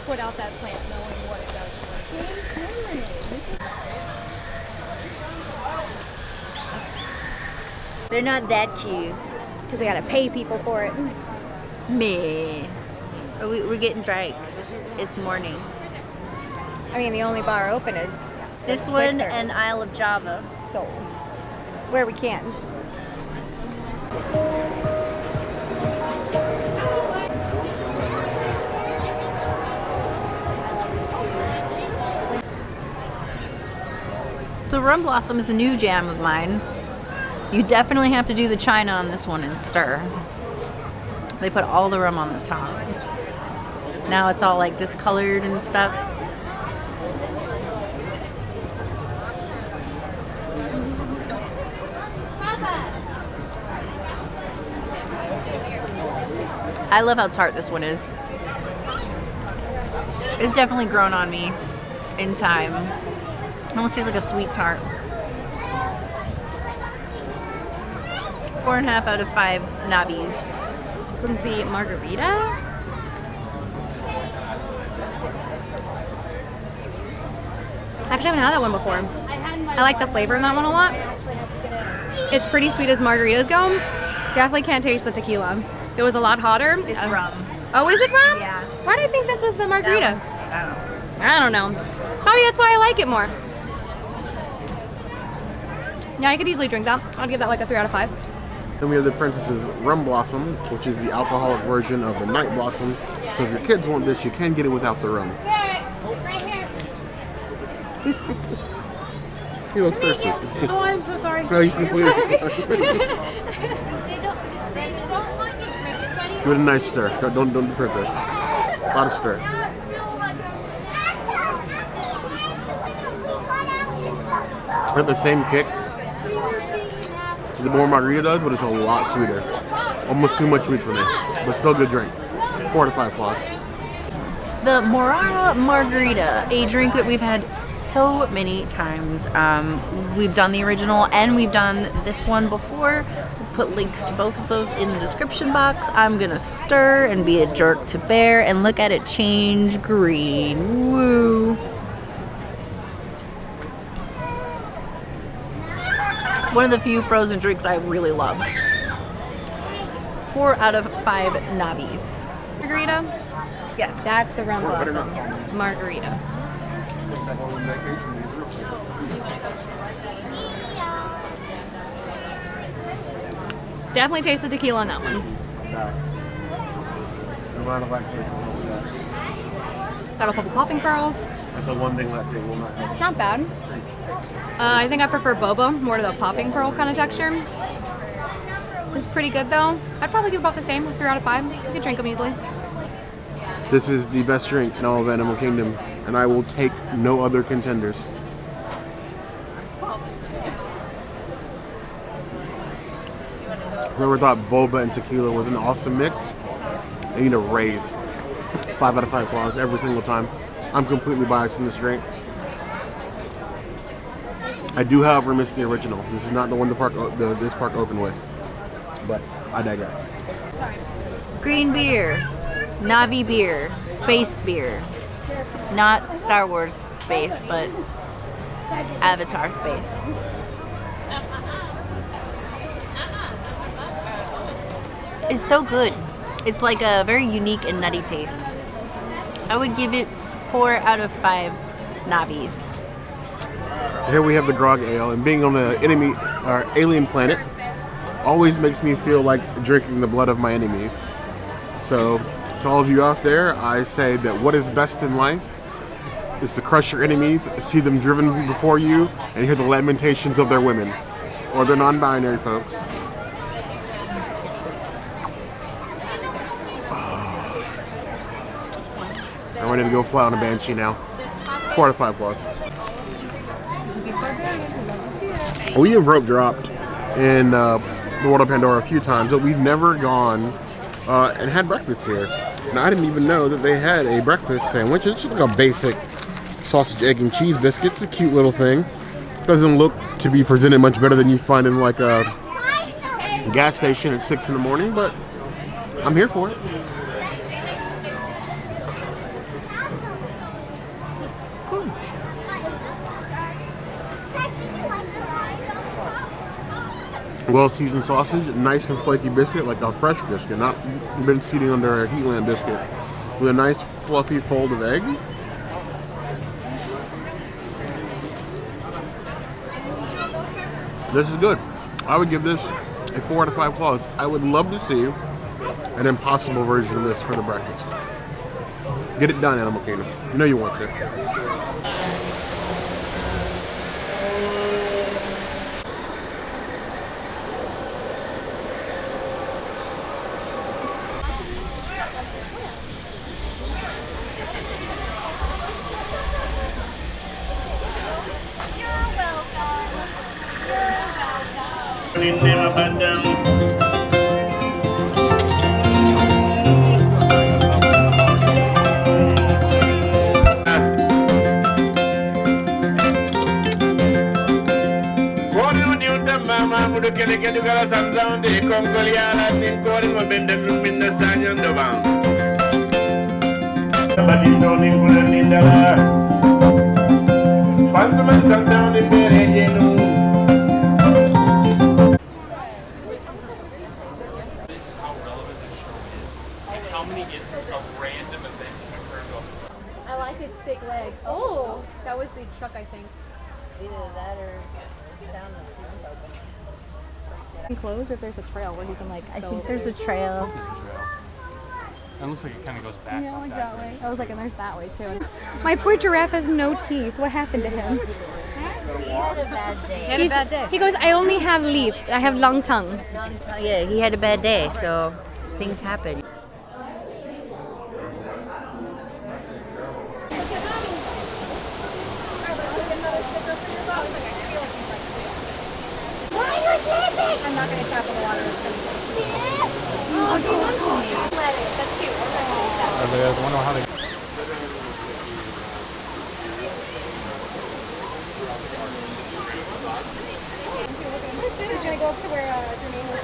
put out that plant knowing what it does. They're not that cute. Because I gotta pay people for it. Meh. We're getting drinks. It's morning. I mean, the only bar open is This one and Isle of Java. So, where we can. The Rum Blossom is a new jam of mine. You definitely have to do the china on this one and stir. They put all the rum on the top. Now it's all like discolored and stuff. I love how tart this one is. It's definitely grown on me in time. Almost tastes like a sweet tart. 4.5 out of 5 nabis. This one's the Margarita. Actually, I haven't had that one before. I like the flavor in that one a lot. It's pretty sweet as margaritas go. Definitely can't taste the tequila. It was a lot hotter. It's rum. Oh, is it rum? Yeah. Why do I think this was the margarita? I don't know. I don't know. Probably that's why I like it more. Yeah, I could easily drink that. I'd give that like a 3 out of 5. Then we have the Princess's Rum Blossom, which is the alcoholic version of the Night Blossom. So if your kids want this, you can get it without the rum. Right here. He looks thirsty. Oh, I'm so sorry. No, he's completely. Give it a nice stir. Don't do Princess. A lot of stir. At the same kick the more margarita does, but it's a lot sweeter. Almost too much sweet for me, but still a good drink. 4 to 5 plus. The Morara Margarita, a drink that we've had so many times. We've done the original and we've done this one before. We'll put links to both of those in the description box. I'm gonna stir and be a jerk to Bear and look at it change green. Woo! One of the few frozen drinks I really love. 4 out of 5 nabis. Margarita? Yes. That's the Rum Blossom. Margarita. Definitely taste the tequila on that one. Got a couple popping pearls. That's the one thing left will not help. It's not bad. I think I prefer boba more to the popping pearl kind of texture. It's pretty good though. I'd probably give about the same, 3 out of 5. You can drink them easily. This is the best drink in all of Animal Kingdom, and I will take no other contenders. Whoever thought boba and tequila was an awesome mix, they need a raise. 5 out of 5 claws every single time. I'm completely biased in this drink. I do, however, miss the original. This is not the one this park opened with, but I digress. Green beer, Navi beer, space beer. Not Star Wars space, but Avatar space. It's so good. It's like a very unique and nutty taste. I would give it 4 out of 5 nabis. Here we have the Grog Ale, and being on an alien planet always makes me feel like drinking the blood of my enemies. So, to all of you out there, I say that what is best in life is to crush your enemies, see them driven before you, and hear the lamentations of their women. Or their non-binary folks. I'm ready to go fly on a Banshee now. 4 out of 5 plus. We have rope dropped in the World of Pandora a few times, but we've never gone and had breakfast here. And I didn't even know that they had a breakfast sandwich. It's just like a basic sausage, egg, and cheese biscuit. It's a cute little thing. Doesn't look to be presented much better than you find in like a gas station at 6 in the morning, but I'm here for it. well-seasoned sausage, nice and flaky biscuit, like a fresh biscuit, not been sitting under a Heatland biscuit, with a nice fluffy fold of egg. This is good. I would give this a 4 out of 5 claws. I would love to see an impossible version of this for the breakfast. Get it done, Animal Kingdom. You know you want to. I like his thick leg. Oh, that was the truck, I think. Either that or sound of Close, or if there's a trail where he can like. I think there's a trail. It looks like it kind of goes back. Yeah, like that way. I was like, and there's that way too. My poor giraffe has no teeth. What happened to him? He had a bad day. He had a bad day. He goes, I only have leaves. I have long tongue. Yeah, he had a bad day, so things happen. I'm not going to tap in the water. Oh, she wants me. Let it. That's cute. I wonder how they. He's going to go up to where Jermaine was.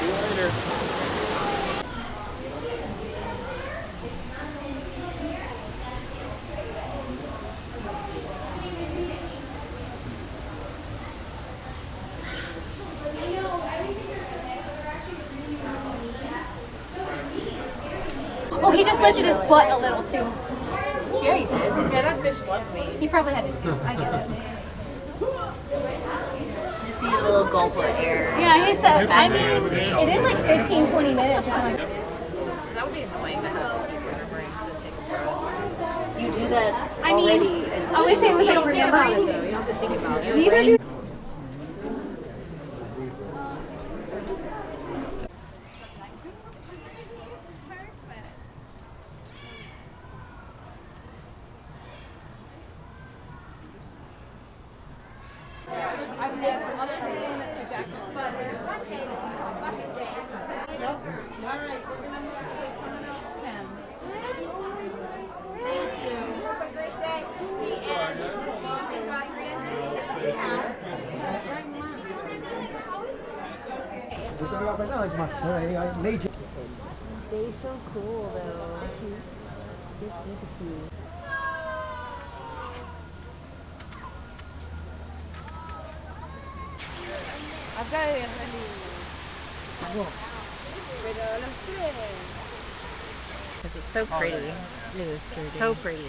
See you later. Oh, he just lifted his butt a little too. Yeah, he did. Yeah, that fish loved me. He probably had to too. I get it. Just need a little gulp of air. Yeah, he said, I mean, it is like 15, 20 minutes. That would be annoying to have to keep remembering to take a breath. You do that I mean, already. I always say it was like remembering. You don't have to think about it. Neither do. I've never, other than Jackson. They're so cool though. They're super cute. I've got it. Because it's so pretty. It is pretty. So pretty.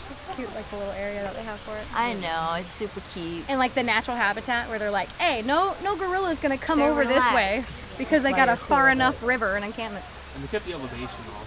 It's cute, like the little area that they have for it. I know, it's super cute. And like the natural habitat where they're like, hey, no gorilla's gonna come They're over this way relaxed. because I That's got why a they're far cool. enough river and I can't. And they kept the elevation off.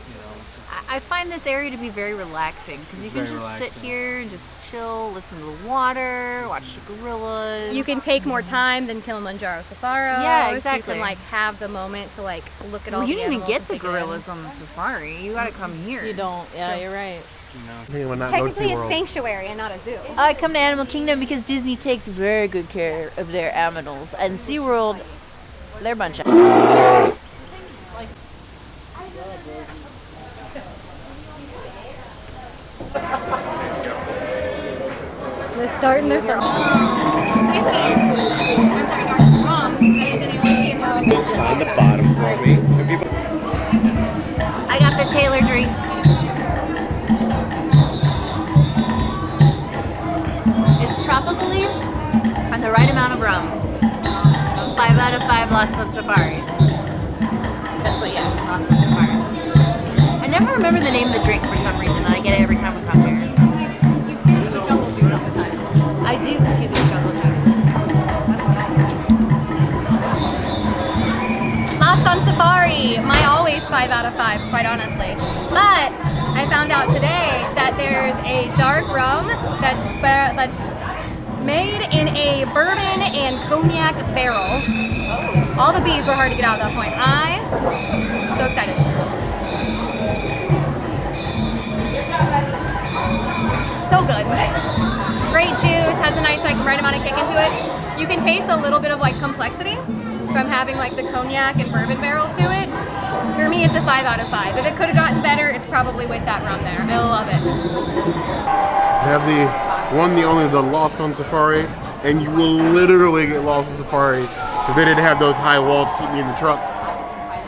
You know. I find this area to be very relaxing because you It's can very just sit relaxing. here and just chill, listen to the water, watch the gorillas. You can take more time than Kilimanjaro Safari. Yeah, So you exactly. can like have the moment to like look at all Well, the you didn't even animals get and the take it in. gorillas on the safari. You gotta come here. You don't. Yeah, you're right. You know. Technically a sanctuary and not a zoo. I come to Animal Kingdom because Disney takes very good care of their animals, and SeaWorld, they're a bunch of. They're starting their film. I'm sorry, Dark Rum. That is anyone On the bottom for me. Lost on Safaris. That's what, yeah, Lost on Safaris. I never remember the name of the drink for some reason, and I get it every time we come here. You confuse it with jungle juice all the time. I do confuse it with jungle juice. Lost on Safari, my always 5 out of 5, quite honestly. But I found out today that there's a dark rum that's made in a bourbon and cognac barrel. All the B's were hard to get out at that point. I'm so excited. So good. Great juice, has a nice like right amount of kick into it. You can taste a little bit of like complexity from having like the cognac and bourbon barrel to it. For me, it's a 5 out of 5. If it could have gotten better, it's probably with that rum there. I love it. They have the one, the only, the Lost on Safari, and you will literally get lost on Safari if they didn't have those high walls to keep me in the truck.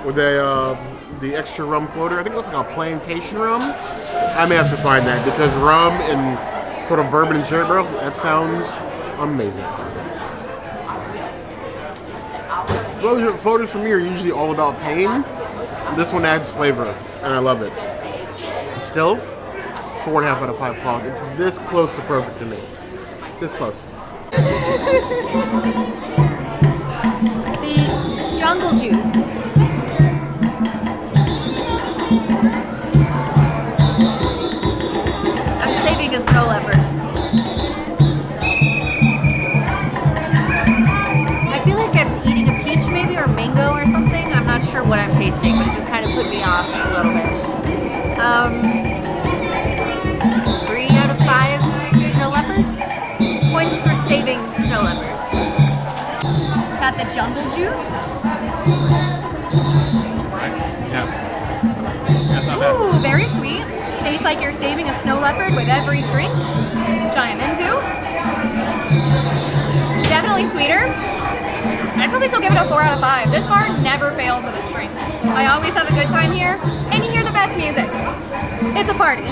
With the extra rum floater, I think it looks like a plantation rum. I may have to find that because rum and sort of bourbon and sherry barrels, that sounds amazing. Floaters for me are usually all about pain. This one adds flavor, and I love it. Still, 4.5 out of 5 o'clock. It's this close to perfect to me. This close. The jungle juice. I'm saving a snow leopard. I feel like I'm eating a peach maybe or mango or something. I'm not sure what I'm tasting, but it just kind of put me off a little bit. 3 out of 5 snow leopards. Points for saving snow leopards. Got the jungle juice. Yeah. That's not bad. Ooh, very sweet. Tastes like you're saving a snow leopard with every drink, which I am into. Definitely sweeter. I'd probably still give it a 4 out of 5. This bar never fails with its drinks. I always have a good time here, and you hear the best music. It's a party.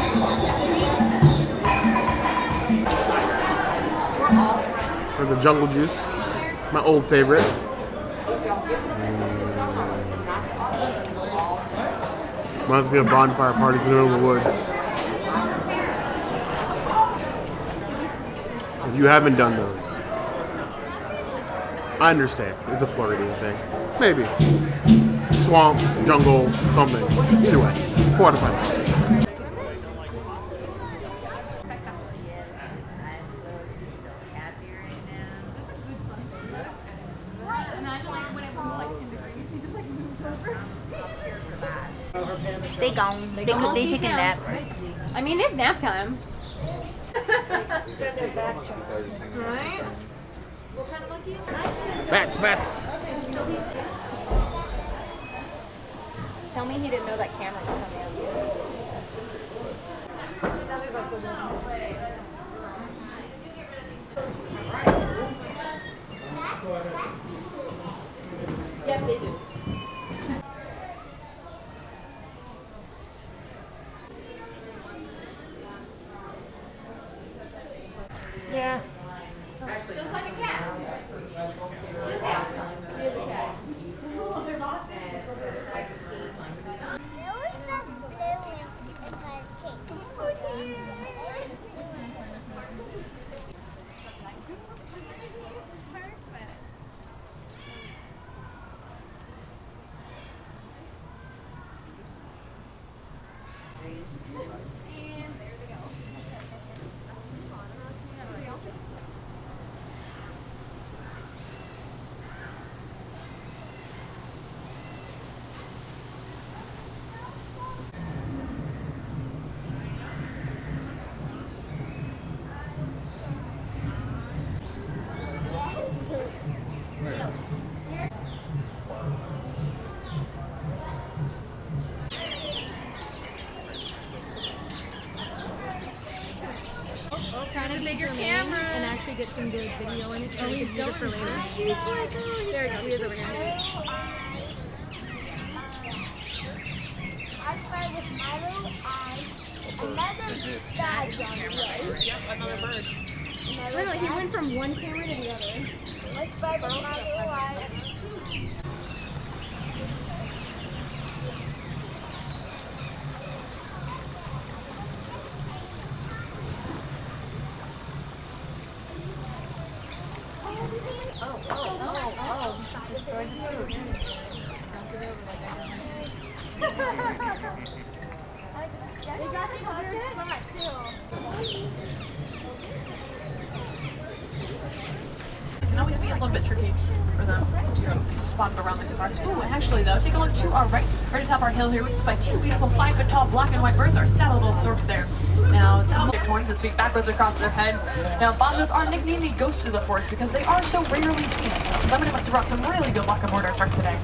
For the jungle juice, my old favorite. Reminds me of bonfire parties in the middle of the woods. If you haven't done those, I understand. It's a Floridian thing. Maybe. Swamp, jungle, something. Either way, 4 out of 5. They gone. They taking a nap. I mean, it's nap time. Right? Bats. Tell me he didn't know that camera was coming out. Yep, they do. Yeah. Just like a cat. This house is a cat. They're not. Trying to make your camera and actually get some good video in it. Oh, he's going for later. There we go. He is over here. I started with Milo and another badge on the way. Yep, another bird. Literally, he went from one camera to the other. Let's buy the Milo. It can always be a little bit tricky for them to be spotted around these parts. Ooh, and actually though, take a look to our right atop our hill here, we spy two beautiful 5-foot tall black and white birds, our saddle-billed storks there. Now, some horns and sweep backwards across their head. Now, bongos are nicknamed the ghosts of the forest because they are so rarely seen. So somebody must have brought some really good luck aboard our truck today.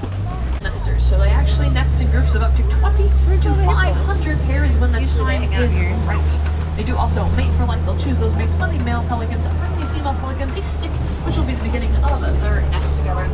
Nesters, so they actually nest in groups of up to 20 to 500 pairs when the time is right. They do also mate for life. They'll choose those mates when the male pelicans bring the female pelicans a stick, which will be the beginning of their nest together.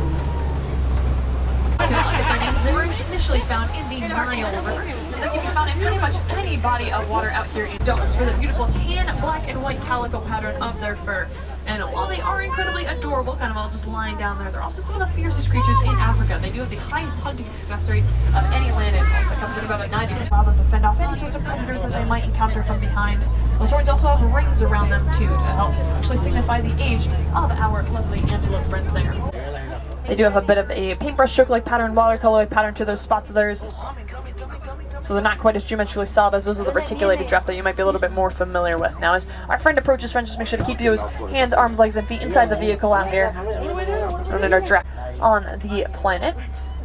They were initially found in the Nile River, and they can be found in pretty much any body of water out here in dogs for the beautiful tan, black, and white calico pattern of their fur. And while they are incredibly adorable, kind of all just lying down there, they're also some of the fiercest creatures in Africa. They do have the highest hunting success rate of any land animal, so it comes in about a 90%. Allow them to fend off any sorts of predators that they might encounter from behind. Those horns also have rings around them too to help actually signify the age of our lovely antelope friends there. They do have a bit of a paintbrush stroke-like pattern, watercolor-like pattern to those spots of theirs. So they're not quite as geometrically solid as those of the reticulated draft that you might be a little bit more familiar with. Now, as our friend approaches, friends, just make sure to keep those hands, arms, legs, and feet inside the vehicle out here. Running our draft on the planet.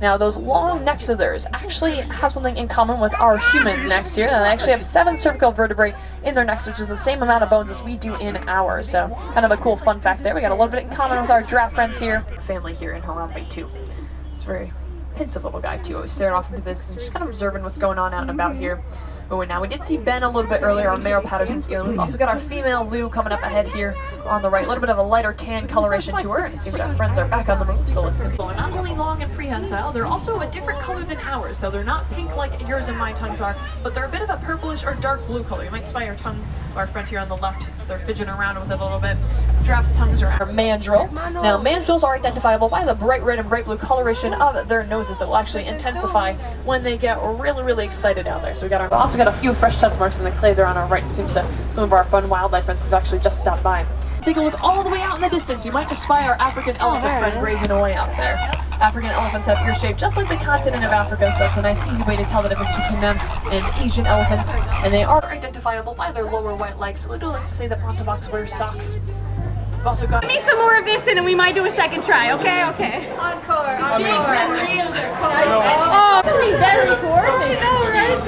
Now, those long necks of theirs actually have something in common with our human necks here. And they actually have 7 cervical vertebrae in their necks, which is the same amount of bones as we do in ours. So, kind of a cool fun fact there. We got a little bit in common with our giraffe friends here. Family here in Harambe, too. It's very pensive little guy, too. Always staring off into this and just kind of observing what's going on out and about here. Oh, and now we did see Ben a little bit earlier on Mare Patterson's ear. We've also got our female Lou coming up ahead here on the right. A little bit of a lighter tan coloration to her, and it seems our friends are back on the move, so let's console. Not only long and prehensile, they're also a different color than ours. So they're not pink like yours and my tongues are, but they're a bit of a purplish or dark blue color. You might spy our tongue, our friend here on the left, because they're fidgeting around with it a little bit. Giraffes' tongues are mandrill. Now, mandrills are identifiable by the bright red and bright blue coloration of their noses that will actually intensify when they get really, really excited out there. So we also got a few fresh test marks in the clay there on our right. It seems that some of our fun wildlife friends have actually just stopped by. Take a look all the way out in the distance. You might just spy our African elephant friend grazing away out there. African elephants have ear shape just like the continent of Africa, so that's a nice easy way to tell the difference between them and Asian elephants. And they are identifiable by their lower white legs, so we do like to say that Pontobox wears socks. We've also got Give me some more of this and we might do a second try, okay? Okay. Encore. jigs and reels are cool. Oh, actually very recording. I know, right?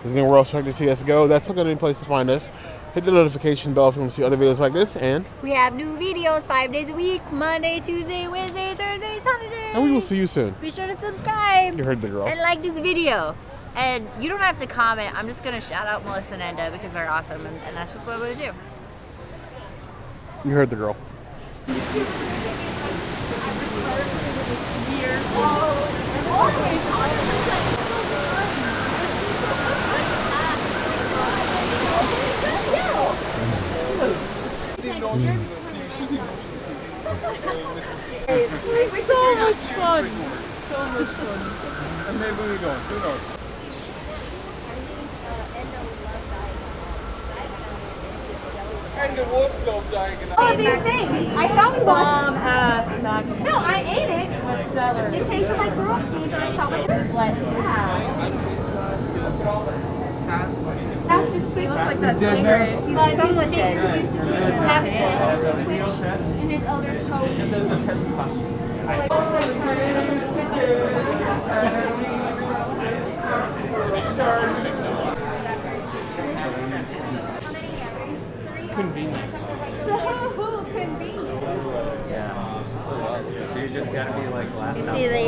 If you're else to see us go, that's not going to be a place to find us. Hit the notification bell if you want to see other videos like this, and We have new videos 5 days a week, Monday, Tuesday, Wednesday, Thursday, Saturday. we will see you soon. Be sure to subscribe You heard the girl. and like this video. And you don't have to comment. I'm just going to shout out Melissa and Enda because they're awesome. And that's just what I'm going to do. You heard the girl. So much fun. So much fun. And maybe we go. Who knows? And the wolf go dying. All of these things. I found one. has not. No, I ate it. It tasted like roast beef and I felt like it. What? Yeah. That just twitched. Looks like that stingray. But his fingers used to twitch. His half hand used to twitch. And his other toe. Convenient. So convenient. Yeah. So you just gotta be like last You see the